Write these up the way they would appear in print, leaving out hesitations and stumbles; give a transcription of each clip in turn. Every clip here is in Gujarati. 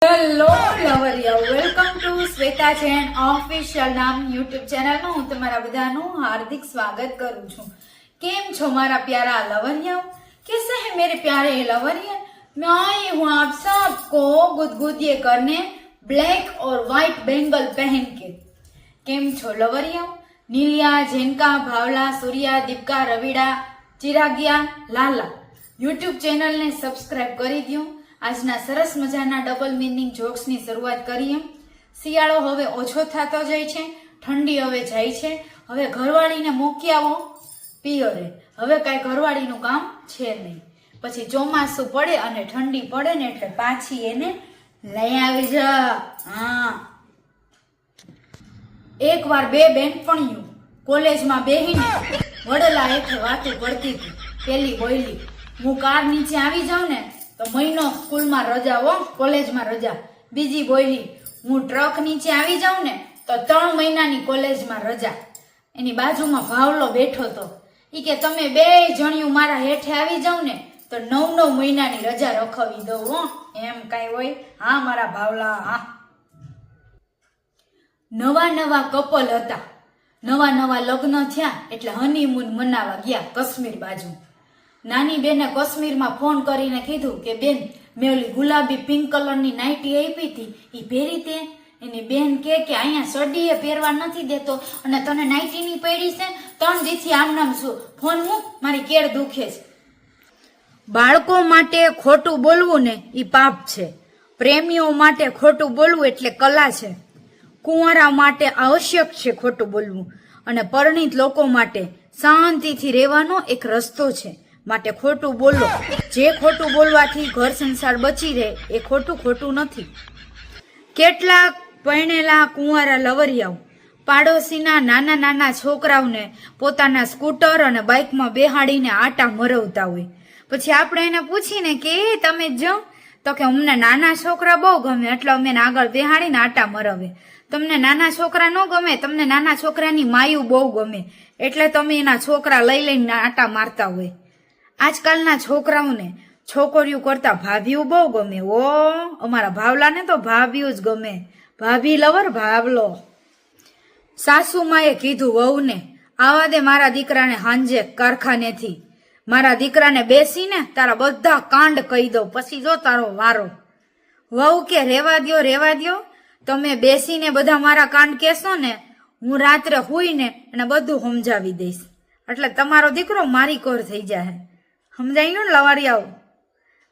હેલો લવરિયા, welcome to Shweta Jain official નામ યુટ્યુબ ચેનલમાં હું તમારા બધાનું હાર્દિક સ્વાગત કરું છું। કેમ છો મારા प्यारा लवरिया? कैसे हैं मेरे प्यारे लवरिया? मैं आई हूँ आप सबको गुदगुदिए करने ब्लैक और व्हाइट बेंगल पहन के। केम छो लवरिया? नीलिया, झेनका, भावला, सूर्या, दीपका, रविड़ा, चिरागिया, लाला यूट्यूब चैनल ने सब्सक्राइब કરી દો। આજના સરસ મજાના ડબલ મીનિંગ જોક્સ ની શરૂઆત કરીએ। શિયાળો હવે ઓછો થતો જાય છે, ઠંડી હવે જાય છે। હવે ઘરવાળીને મૂકી આવો પિયરે, હવે કઈ ઘરવાળીનું કામ છે નહીં। પછી ચોમાસું પડે અને ઠંડી પડે ને એટલે પાછી એને લઈ આવી જા। હા, એકવાર બે બેનપણીઓ કોલેજમાં બેહીને વડલા હેઠે વાતો કરતી હતી। પેલી બોલી, હું કાર નીચે આવી જાઉં ને તો મહિનો સ્કૂલમાં રજા હો, કોલેજમાં રજા। બીજી બોલી, હું ટ્રક નીચે આવી જાઉં ને તો 3 મહિનાની કોલેજમાં રજા। એની બાજુમાં ભાવલો બેઠો તો, ઈ કે તમે બે જણિયું મારા હેઠે આવી જાવ ને તો 9 મહિનાની રજા રખવી દઉં હો। એમ કઈ હોય? હા મારા ભાવલા, હા। નવા કપલ હતા, નવા લગ્ન થયા એટલે હનીમૂન મનાવા ગયા કાશ્મીર બાજુ। નાની બેને કાશ્મીરમાં ફોન કરીને કીધું કે બેન, મેં ઓલી ગુલાબી પિંક કલરની નાઇટી આપી હતી, ઈ પહેરી તે? એની બેન કે અહીંયા સડીએ પહેરવા નથી દેતો અને તને નાઇટીની પડી છે, 3 દીથી આમ નામ છું, ફોન મૂક, મારી કેળ દુખે છે। બાળકો માટે ખોટું બોલવું ને ઈ પાપ છે, પ્રેમીઓ માટે ખોટું બોલવું એટલે કલા છે, કુંવારા માટે આવશ્યક છે ખોટું બોલવું, અને પરણિત લોકો માટે શાંતિથી રહેવાનો એક રસ્તો છે। માટે ખોટું બોલો, જે ખોટું બોલવાથી ઘર સંસાર બચી રહે એ ખોટું નથી। કેટલાક પરણેલા કુંવારા લવરિયાઓ પાડોશીના નાના છોકરાઓને પોતાના સ્કૂટર અને બાઇકમાં બેહાડીને આટા મરવતા હોય। પછી આપણે એને પૂછીને કે તમે જો, તો કે અમને નાના છોકરા બહુ ગમે એટલે અમે આગળ બેહાડીને આટા મરવે। તમને નાના છોકરા ન ગમે, તમને નાના છોકરાની માયું બહુ ગમે એટલે તમે એના છોકરા લઈને આટા મારતા હોય। આજકાલના છોકરાઓને છોકરીઓ કરતા ભાભીઓ બહુ ગમે। ઓ અમારા ભાવલાને તો ભાભીઓ જ ગમે, ભાભી લવર ભાવલો। સાસુમાએ કીધું વહુને, આવા દે મારા દીકરાને હાંજે કારખાનેથી, મારા દીકરાને બેસીને તારા બધા કાંડ કહી દો, પછી જો તારો વારો। વહુ કે રેવા દ્યો, તમે બેસીને બધા મારા કાંડ કહેશો ને, હું રાત્રે હુઈને અને બધું સમજાવી દઈશ, એટલે તમારો દીકરો મારી કોર થઈ જાય। સમજાઈ ગયું ને લવારિયાઓ?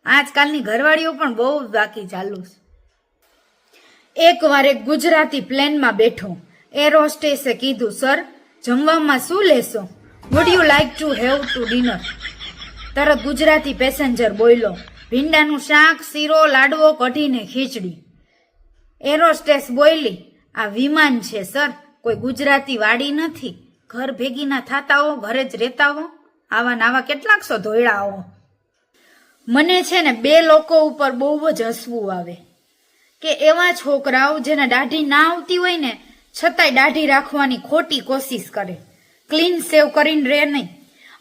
આજકાલની ઘરવાળીઓ પણ બહુ બાકી ચાલુ છે। એકવાર એક ગુજરાતી પ્લેનમાં બેઠો, એર હોસ્ટેસે કીધું, સર જમવામાં શું લેશો? Would you like to have to dinner? તરત ગુજરાતી પેસેન્જર બોલ્યો, ભીંડાનું શાક, શીરો, લાડવો, કઢીને ખીચડી। એર હોસ્ટેસ બોલી, આ વિમાન છે સર, કોઈ ગુજરાતી વાડી નથી, ઘર ભેગી ના થાતા હો, ઘરે જ રહેતા હો, આવા કેટલાક સો ધોયડાઓ। મને છે ને 2 લોકો ઉપર બહુ જ હસવું આવે કે એવા છોકરાઓ જેને દાઢી ના આવતી હોય ને છતાંય દાઢી રાખવાની ખોટી કોશિશ કરે, ક્લીન સેવ કરીને રહે નહીં,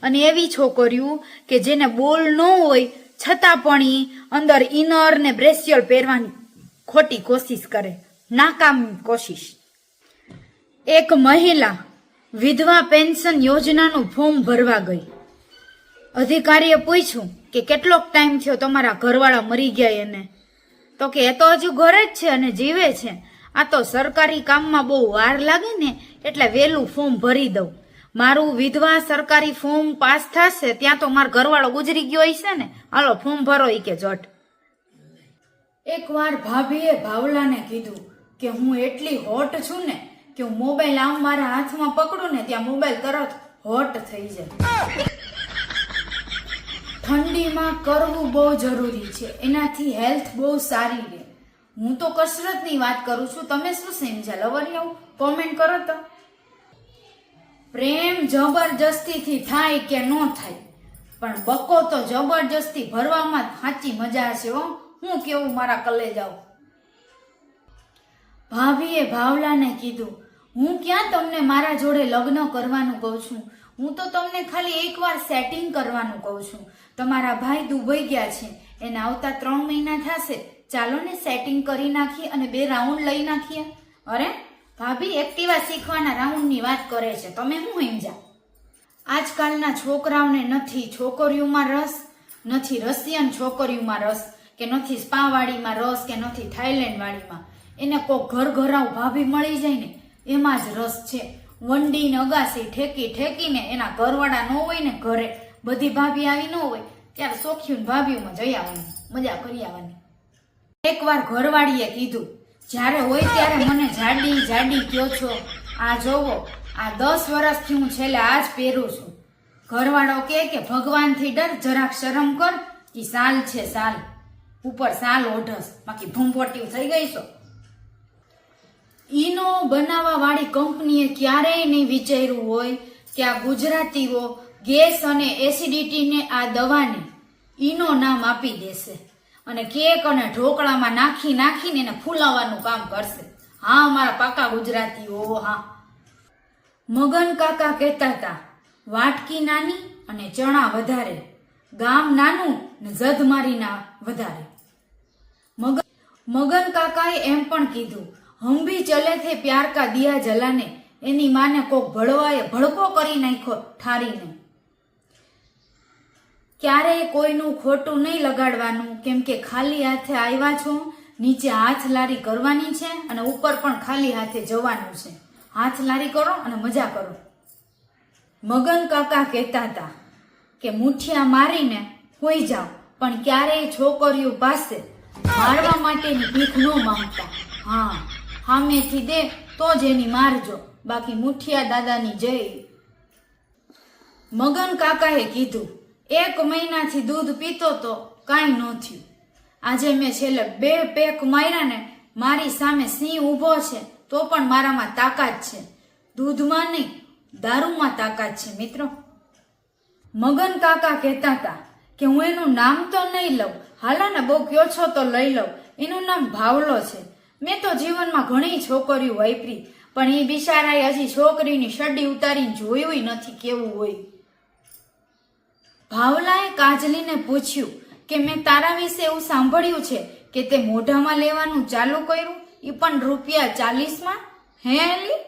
અને એવી છોકરીઓ કે જેને બોલ ન હોય છતાં પણ અંદર ઇનર ને બ્રેસિયલ પહેરવાની ખોટી કોશિશ કરે, નાકામ કોશિશ। એક મહિલા વિધવા પેન્શન યોજનાનું ફોર્મ ભરવા ગઈ। અધિકારીએ પૂછ્યું કે કેટલોક ટાઈમ થયો તમારા ઘરવાળા મરી ગયા એને? તો કે એ તો હજુ ઘરે જ છે અને જીવે છે, આ તો સરકારી કામમાં બહુ વાર લાગે ને એટલે વહેલું ફોર્મ ભરી દઉં, મારું વિધવા સરકારી ફોર્મ પાસ થશે ત્યાં તો મારો ઘરવાળો ગુજરી ગયો હશે ને, હાલો ફોર્મ ભરો ઈ કે જટ। એકવાર ભાભીએ ભાવલાને કીધું કે હું એટલી હોટ છું ને કે હું મોબાઈલ આમ મારા હાથમાં પકડું ને ત્યાં મોબાઈલ તરત હોટ થઈ જાય। ઠંડીમાં કરવું બહુ જરૂરી છે, એનાથી હેલ્થ બહુ સારી રહે। હું તો કસરતની વાત કરું છું, તમે શું સમજ્યા લવરિયાઓ? કોમેન્ટ કરો તો। પ્રેમ જબરજસ્તીથી થાય કે ન થાય, પણ બકો તો જબરજસ્તી ભરવામાં સાચી મજા છે હો। હું કેવું મારા કલેજાઓ? ભાભીએ ભાવલાને કીધું, હું ક્યાં તમને મારા જોડે લગ્ન કરવાનું કહું છું, હું તો તમને ખાલી એકવાર સેટિંગ કરવાનું કહું છું। તમારા ભાઈ દુબઈ ગયા છે, એને આવતા 3 મહિના થશે, ચાલો ને સેટિંગ કરી નાખીએ અને 2 રાઉન્ડ લઈ નાખીએ. અરે ભાભી એક્ટિવા શીખવાના રાઉન્ડની વાત કરે છે, તમે શું સમજ્યા? આજકાલના છોકરાઓને નથી છોકરીઓમાં રસ, નથી રશિયન છોકરીઓમાં રસ, કે નથી સ્પા વાળીમાં રસ, કે નથી થાઈલેન્ડ વાળીમાં. એને કોક ઘરાવ ભાભી મળી જાય ને એમાં જ રસ છે. વંડીને અગાસી ઠેકીને એના ઘરવાળા ન હોય ને ઘરે, બધી ભાભી આવી ન હોય ત્યારે સોખ્યું ભાભીઓમાં જઈ આવવાનું, મજા કરી આવવાની. એકવાર ઘરવાળીએ કીધું, જ્યારે હોય ત્યારે મને જાડી કયો છો, આ જોવો આ 10 વર્ષથી હું છેલ્લે આ જ પહેરું છું. ઘરવાળો કે ભગવાનથી ડર, જરાક શરમ કર, ઈ સાલ છે સાલ, ઉપર સાલ ઓઢસ, બાકી ભૂંપોટી થઈ ગઈ છો. ઈનો બનાવવા વાળી કંપનીએ ક્યારેય નહીં વિચાર્યું હોય કે આ ગુજરાતીઓ ગેસ અને એસિડિટીને આ દવાને ઈનો નામ આપી દેશે અને કેક અને ઢોકળામાં નાખીને એને ફૂલાવવાનું કામ કરશે. હા, અમારા પાકા ગુજરાતીઓ. હા, મગન કાકા કહેતા હતા, વાટકી નાની અને ચણા વધારે, ગામ નાનું ને જદમારીના વધારે. મગન કાકાએ એમ પણ કીધું, હમ ભી ચલે થે પ્યાર કા દિયા જલાને. એની માને કોક ભળવાએ ભડકો કરી નાખ્યો ઠારીને. ક્યારેય કોઈનું ખોટું નહીં લગાડવાનું, કેમ કે ખાલી હાથે આવ્યા છો, નીચે હાથ લારી કરવાની છે અને ઉપર પણ ખાલી હાથે જવાનું છે. હાથ લારી કરો અને મજા કરો. મગન કાકા કહેતા હતા કે મુઠિયા મારીને હોઈ જાઓ, પણ ક્યારેય છોકરીઓ પાસે મારવા માટેની ભીખ ન માંગતા. હા, સામેથી દે તો જ એની મારજો, બાકી મુઠિયા દાદાની જય. મગન કાકાએ કીધું, 1 મહિનાથી દૂધ પીતો તો કાંઈ ન થયું. આજે મેં છેલ્લે 2 પેક માર્યા ને મારી સામે સિંહ ઊભો છે તો પણ મારામાં તાકાત છે. દૂધમાં નહીં, દારૂમાં તાકાત છે મિત્રો. મગન કાકા કહેતા હતા કે હું એનું નામ તો નહીં લઉં, હાલા ને બહુ કયો છો તો લઈ લઉં. એનું નામ ભાવલો છે. મેં તો જીવનમાં ઘણી છોકરીઓ વાપરી, પણ એ બિચારાએ હજી છોકરીની શડી ઉતારીને જોયું નથી કેવું હોય. ભાવલાએ કાજલીને પૂછ્યું કે મેં તારા વિશે એવું સાંભળ્યું છે કે તે મોઢામાં લેવાનું ચાલુ કર્યું, એ પણ ₹40માં. હે એલી?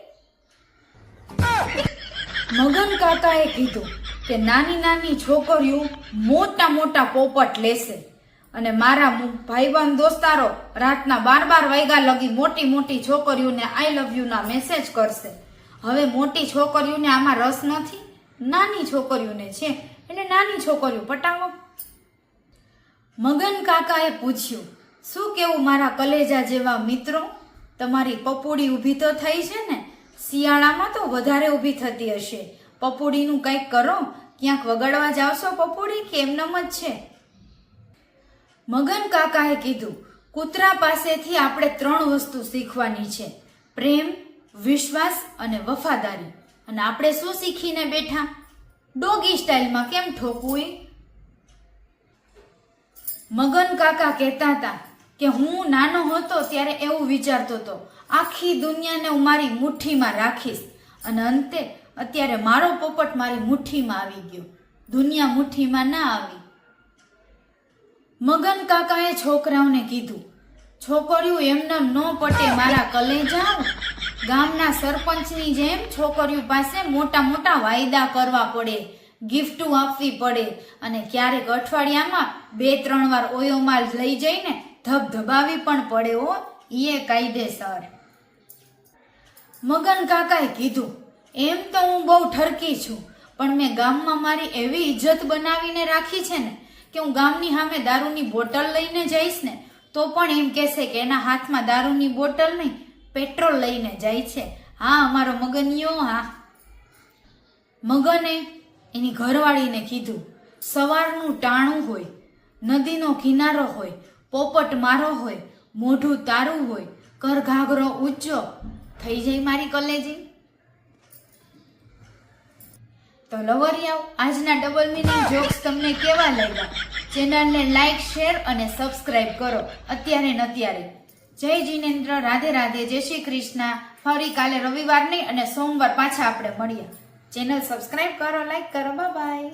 મગન કાકાએ કીધું કે નાની છોકરીઓ મોટા પોપટ લેશે અને મારા ભાઈબંધ દોસ્તારો રાતના 12 વાગ્યા લગી મોટી છોકરીઓને આઈ લવ યુ ના મેસેજ કરશે. હવે મોટી છોકરીઓને આમાં રસ નથી, નાની છોકરીઓને છે, એટલે નાની છોકરીઓ પટાવો. મગન કાકાએ પૂછ્યું, શું કેવું મારા કલેજા જેવા મિત્રો, તમારી પપુડી ઊભી તો થઈ છે ને? શિયાળામાં તો વધારે ઊભી થતી હશે. પપુડીનું કંઈક કરો, ક્યાંક વગાડવા જાવશો પપુડી કે એમનેમ જ છે? મગન કાકાએ કીધું, કૂતરા પાસેથી આપણે 3 વસ્તુ શીખવાની છે, પ્રેમ, વિશ્વાસ અને વફાદારી. અને આપણે શું શીખીને બેઠા? ડોગી સ્ટાઇલમાં કેમ ઠોકવું. મગન કાકા કહેતા હતા કે હું નાનો હતો ત્યારે એવું વિચારતો હતો, આખી દુનિયાને હું મારી મુઠ્ઠીમાં રાખીશ, અને અંતે અત્યારે મારો પોપટ મારી મુઠ્ઠીમાં આવી ગયો, દુનિયા મુઠ્ઠીમાં ના આવી. મગન કાકાએ છોકરાઓને કીધું, છોકરીઓ એમને ન પટે મારા કલેજાઓ. ગામના સરપંચની જેમ છોકરીઓ પાસે મોટા વાયદા કરવા પડે, ગિફ્ટો આપવી પડે, અને ક્યારેક અઠવાડિયામાં 2-3 વાર ઓયોમાલ લઈ જઈને ધબધબાવી પણ પડે હો, એ કાયદેસર. મગન કાકાએ કીધું, એમ તો હું બહુ ઠરકી છું, પણ મેં ગામમાં મારી એવી ઇજ્જત બનાવીને રાખી છે ને કે હું ગામની સામે દારૂની બોટલ લઈને જઈશ ને તો પણ એમ કહેશે કે એના હાથમાં દારૂની બોટલ નહીં, પેટ્રોલ લઈને જાય છે. હા, અમારો મગનિયો. હા. મગને એની ઘરવાળીને કીધું, સવારનું ટાણું હોય, નદીનો કિનારો હોય, પોપટ મારો હોય, મોઢું તારું હોય, કર ઘાઘરો ઊંચો થઈ જાય મારી કલેજી. તો લવરિયાઓ, આજના ડબલ મીનિંગ જોક્સ તમને કેવા લાગ્યા? ચેનલને લાઈક, શેર અને સબસ્ક્રાઇબ કરો અત્યારે ને અત્યારે. જય જીનેન્દ્ર, રાધે રાધે, જય શ્રી કૃષ્ણ. ફરી કાલે રવિવાર નહીં અને સોમવાર પાછા આપણે મળીએ. ચેનલ સબસ્ક્રાઇબ કરો, લાઈક કરો. Bye bye.